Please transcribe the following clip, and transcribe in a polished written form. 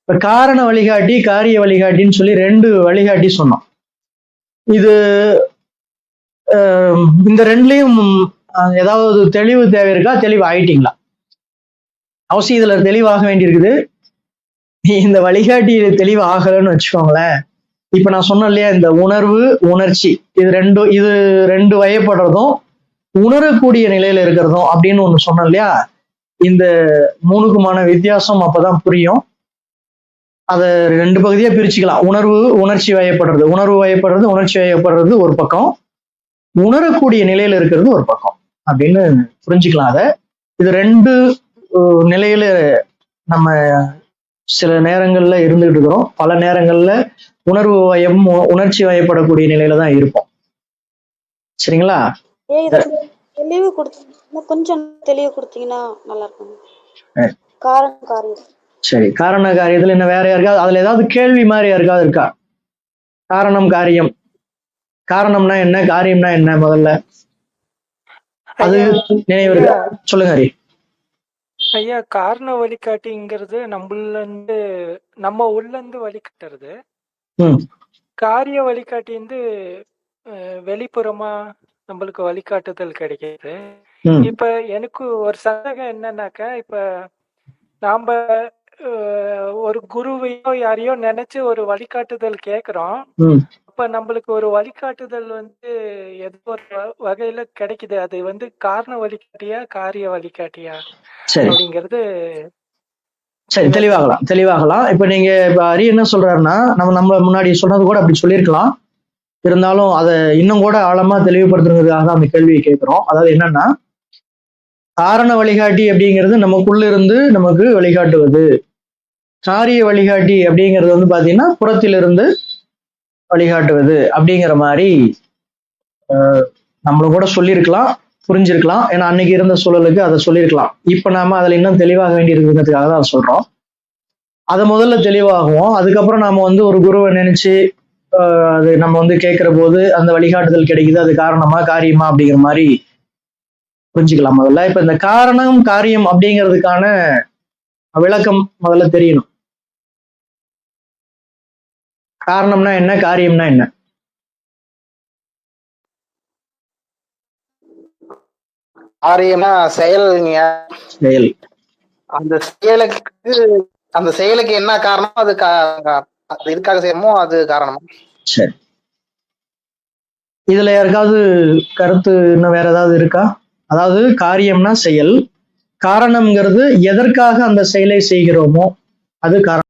இப்ப காரண வழிகாட்டி காரிய வழிகாட்டின்னு சொல்லி 2 வழிகாட்டி சொன்னோம். இது இந்த 2லயும் ஏதாவது தெளிவு தேவை இருக்கா? தெளிவு ஆயிட்டீங்களா? அவசியம் இதுல தெளிவாக வேண்டியிருக்குது. இந்த வழிகாட்டி தெளிவு ஆகலன்னு வச்சுக்கோங்களேன். இப்ப நான் சொன்னேன் இல்லையா, இந்த உணர்வு உணர்ச்சி இது ரெண்டு வயப்படுறதும் உணரக்கூடிய நிலையில இருக்கிறதும் அப்படின்னு ஒண்ணு சொன்னேன் இல்லையா. இந்த 3க்குமான வித்தியாசம் அப்பதான் புரியும். அத 2 பகுதியா பிரிச்சுக்கலாம். உணர்வு உணர்ச்சி வயப்படுறது, உணர்ச்சி வயப்படுறது ஒரு பக்கம், உணரக்கூடிய நிலையில இருக்கிறது ஒரு பக்கம் அப்படின்னு புரிஞ்சுக்கலாம். அத இது 2 நிலையில நம்ம சில நேரங்கள்ல இருந்துகிட்டு இருக்கிறோம். பல நேரங்கள்ல உணர்வு வயம் உணர்ச்சி வயப்படக்கூடிய நிலையில தான் இருப்போம். சரிங்களா? கொஞ்சம் தெளிவு கொடுத்தீங்கன்னா நல்லா இருக்கும். சரி, காரண காரியத்துல என்ன வேற யாருக்காவது அதுல ஏதாவது கேள்வி மாதிரி யாருக்காவது இருக்கா? காரணம் காரியம், காரணம்னா என்ன, காரியம்னா என்ன, முதல்ல அது நினைவு இருக்கா? சொல்லுங்க ஹரி. ஐயா, காரண வழிகாட்டிங்கிறது நம்ம உள்ள இருந்து வழிகாட்டுறது. காரிய வழிகாட்டி வந்து வெளிப்புறமா நம்மளுக்கு வழிகாட்டுதல் கிடைக்குது. இப்ப எனக்கு ஒரு சந்தேகம் என்னன்னாக்கா, இப்ப நாம ஒரு குருவையோ யாரையோ நினைச்சு ஒரு வழிகாட்டுதல் கேக்குறோம். அப்ப நம்மளுக்கு ஒரு வழிகாட்டுதல் வந்து ஏதோ ஒரு வகையில கிடைக்குது. அது வந்து காரண வழிகாட்டியா காரிய வழிகாட்டியா அப்படிங்கிறது சரி தெளிவாகலாம். இப்ப நீங்க ஹரி என்ன சொல்றாருன்னா, நம்ம முன்னாடி சொன்னது கூட அப்படி சொல்லியிருக்கலாம். இருந்தாலும் அதை இன்னும் கூட ஆழமா தெளிவுபடுத்துறதுக்காக தான் அந்த கேள்வியை கேட்கிறோம். அதாவது என்னன்னா, காரண வழிகாட்டி அப்படிங்கிறது நமக்குள்ள இருந்து நமக்கு வழிகாட்டுவது, காரிய வழிகாட்டி அப்படிங்கிறது வந்து பாத்தீங்கன்னா புறத்திலிருந்து வழிகாட்டுவது அப்படிங்கிற மாதிரி நம்மளும் கூட சொல்லியிருக்கலாம், புரிஞ்சிருக்கலாம். ஏன்னா அன்னைக்கு இருந்த சூழலுக்கு அதை சொல்லியிருக்கலாம். இப்ப நாம அதுல இன்னும் தெளிவாக வேண்டி இருக்கிறதுக்காக தான் அதை சொல்றோம். அதை முதல்ல தெளிவாகுவோம். அதுக்கப்புறம் நாம வந்து ஒரு குருவை நினைச்சு அது நம்ம வந்து கேட்கிற போது அந்த வழிகாட்டுதல் கிடைக்குது, அது காரணமா காரியமா அப்படிங்கிற மாதிரி புரிஞ்சுக்கலாம். முதல்ல இப்ப இந்த காரணம் காரியம் அப்படிங்கிறதுக்கான விளக்கம் முதல்ல தெரியணும். காரணம்னா என்ன, காரியம்னா என்ன? காரியம்னா செயல். அந்த செயலுக்கு என்ன காரணம், அது எதுக்காக செய்யணுமோ அது காரணம். சரி, இதுல யாருக்காவது கருத்து இன்னும் வேற ஏதாவது இருக்கா? அதாவது காரியம்னா செயல், காரணம்ங்கிறது எதற்காக அந்த செயலை செய்கிறோமோ அது காரணம்.